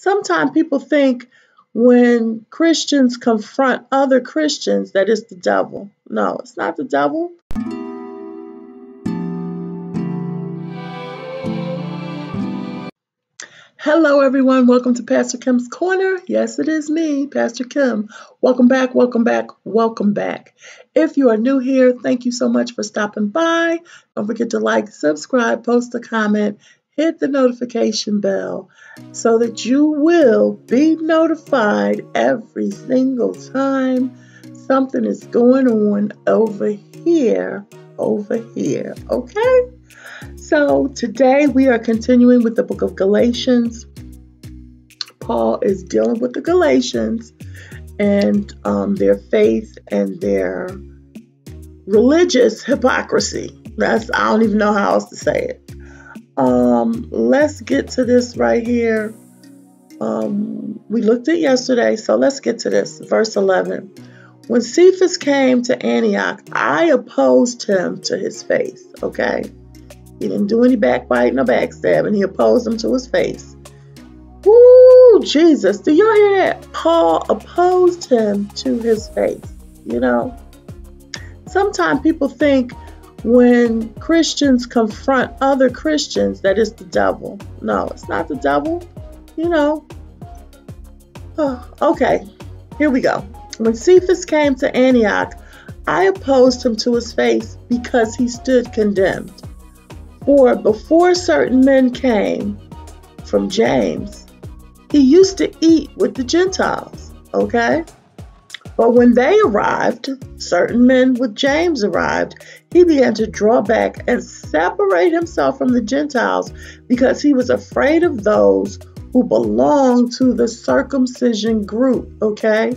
Sometimes people think when Christians confront other Christians that it's the devil. No, it's not the devil. Hello, everyone. Welcome to PastorKims Corner. Yes, it is me, Pastor Kim. Welcome back, welcome back, welcome back. If you are new here, thank you so much for stopping by. Don't forget to like, subscribe, post a comment, hit the notification bell so that you will be notified every single time something is going on over here, okay? So today we are continuing with the book of Galatians. Paul is dealing with the Galatians and their faith and their religious hypocrisy. I don't even know how else to say it. Let's get to this right here. We looked at yesterday, so let's get to this. Verse 11. When Cephas came to Antioch, I opposed him to his face, okay? He didn't do any backbiting or backstabbing. He opposed him to his face. Woo, Jesus. Do y'all hear that? Paul opposed him to his face. You know, sometimes people think when Christians confront other Christians that it's the devil. No, it's not the devil. You know. Okay, here we go. When Cephas came to Antioch, I opposed him to his face because he stood condemned. For before certain men came from James, he used to eat with the Gentiles, okay? But when they arrived, certain men with James arrived, he began to draw back and separate himself from the Gentiles because he was afraid of those who belonged to the circumcision group, okay?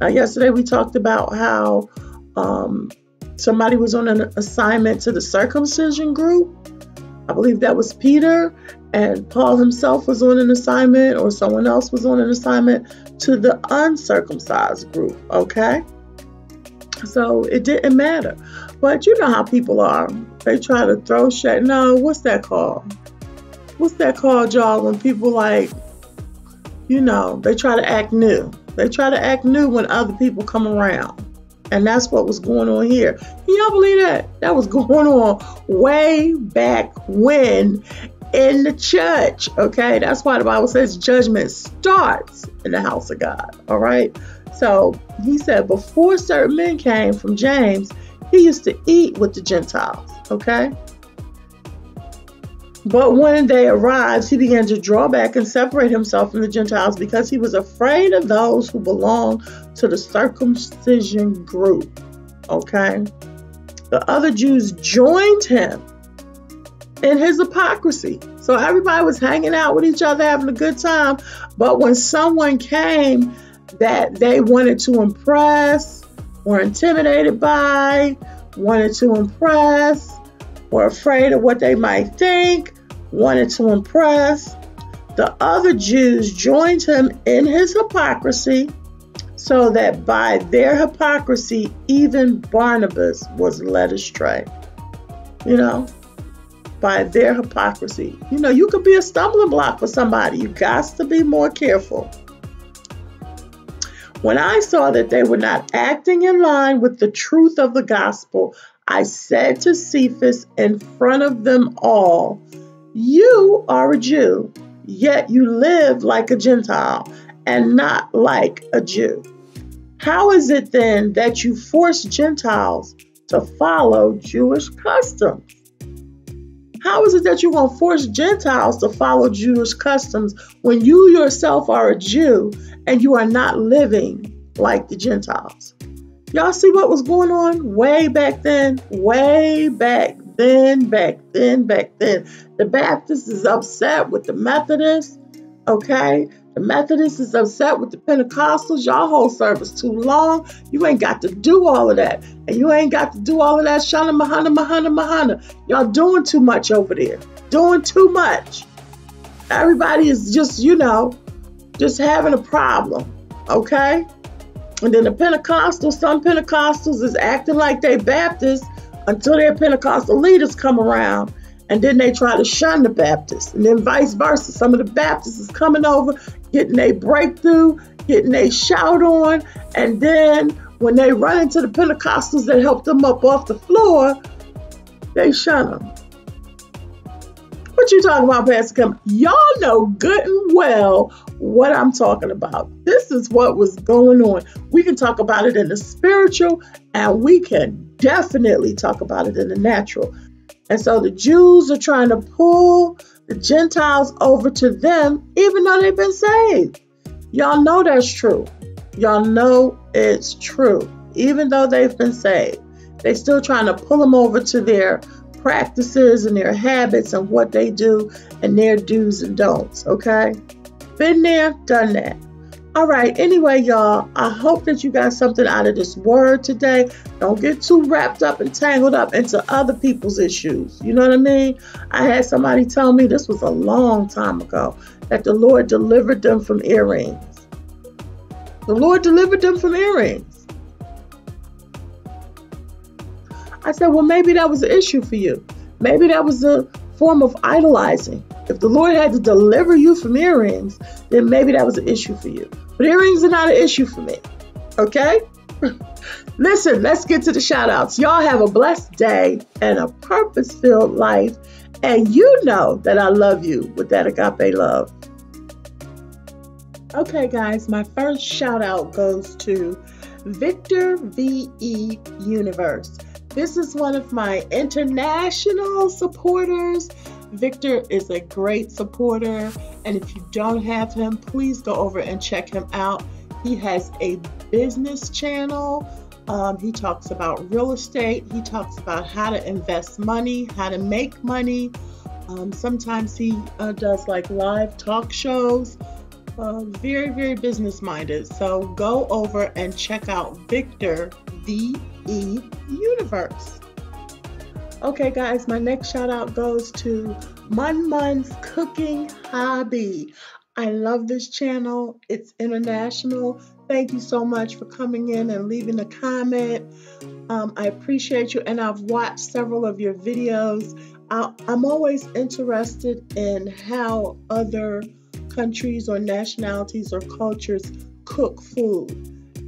Now, yesterday we talked about how somebody was on an assignment to the circumcision group. I believe that was Peter, and Paul himself was on an assignment, or someone else was on an assignment to the uncircumcised group, okay? So it didn't matter. But you know how people are. They try to throw shit. No, what's that called? What's that called, y'all, when people like, you know, they try to act new. They try to act new when other people come around. And that's what was going on here. Can y'all believe that? That was going on way back when in the church, okay? That's why the Bible says judgment starts in the house of God, all right? So he said before certain men came from James, he used to eat with the Gentiles, okay? But when they arrived, he began to draw back and separate himself from the Gentiles because he was afraid of those who belonged to the circumcision group, okay? The other Jews joined him in his hypocrisy. So everybody was hanging out with each other, having a good time. But when someone came that they wanted to impress, were intimidated by, wanted to impress, were afraid of what they might think, wanted to impress, the other Jews joined him in his hypocrisy, so that by their hypocrisy, even Barnabas was led astray. You know, by their hypocrisy. You know, you could be a stumbling block for somebody. You got to be more careful. When I saw that they were not acting in line with the truth of the gospel, I said to Cephas in front of them all, you are a Jew, yet you live like a Gentile and not like a Jew. How is it then that you force Gentiles to follow Jewish customs? How is it that you're going to force Gentiles to follow Jewish customs when you yourself are a Jew and you are not living like the Gentiles? Y'all see what was going on way back then? Way back then. The Baptist is upset with the Methodists, okay? The Methodist is upset with the Pentecostals. Y'all whole service too long. You ain't got to do all of that. And you ain't got to do all of that Shana Mahana. Y'all doing too much over there. Doing too much. Everybody is just, you know, just having a problem, okay? And then the Pentecostals, some Pentecostals is acting like they Baptists until their Pentecostal leaders come around and then they try to shun the Baptists, and then vice versa. Some of the Baptists is coming over, getting a breakthrough, getting a shout on, and then when they run into the Pentecostals that helped them up off the floor, they shun them. What you talking about, Pastor Kim? Y'all know good and well what I'm talking about. This is what was going on. We can talk about it in the spiritual, and we can definitely talk about it in the natural. And so the Jews are trying to pull the Gentiles over to them, even though they've been saved. Y'all know that's true. Y'all know it's true. Even though they've been saved, they're still trying to pull them over to their practices and their habits and what they do and their do's and don'ts, okay? Been there, done that. All right, anyway, y'all, I hope that you got something out of this word today. Don't get too wrapped up and tangled up into other people's issues. You know what I mean? I had somebody tell me, this was a long time ago, that the Lord delivered them from earrings. The Lord delivered them from earrings. I said, well, maybe that was an issue for you. Maybe that was a form of idolizing. If the Lord had to deliver you from earrings, then maybe that was an issue for you. But earrings are not an issue for me. Okay? Listen, let's get to the shout outs. Y'all have a blessed day and a purpose-filled life. And you know that I love you with that agape love. Okay, guys, my first shout out goes to Victor VE Universe. This is one of my international supporters. Victor is a great supporter, and if you don't have him, please go over and check him out. He has a business channel. He talks about real estate. He talks about how to invest money, how to make money. Sometimes he does like live talk shows. Very, very business minded. So go over and check out Victor VE Universe. Okay, guys, my next shout out goes to Mun's Cooking Hobby. I love this channel. It's international. Thank you so much for coming in and leaving a comment. I appreciate you, and I've watched several of your videos. I'm always interested in how other countries or nationalities or cultures cook food.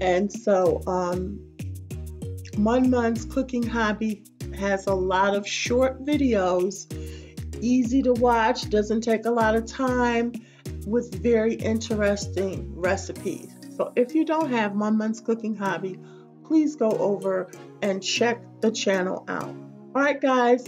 And so Mun's Cooking Hobby has a lot of short videos, easy to watch, doesn't take a lot of time, with very interesting recipes. So if you don't have Mun's Cooking Hobby, please go over and check the channel out. All right, guys,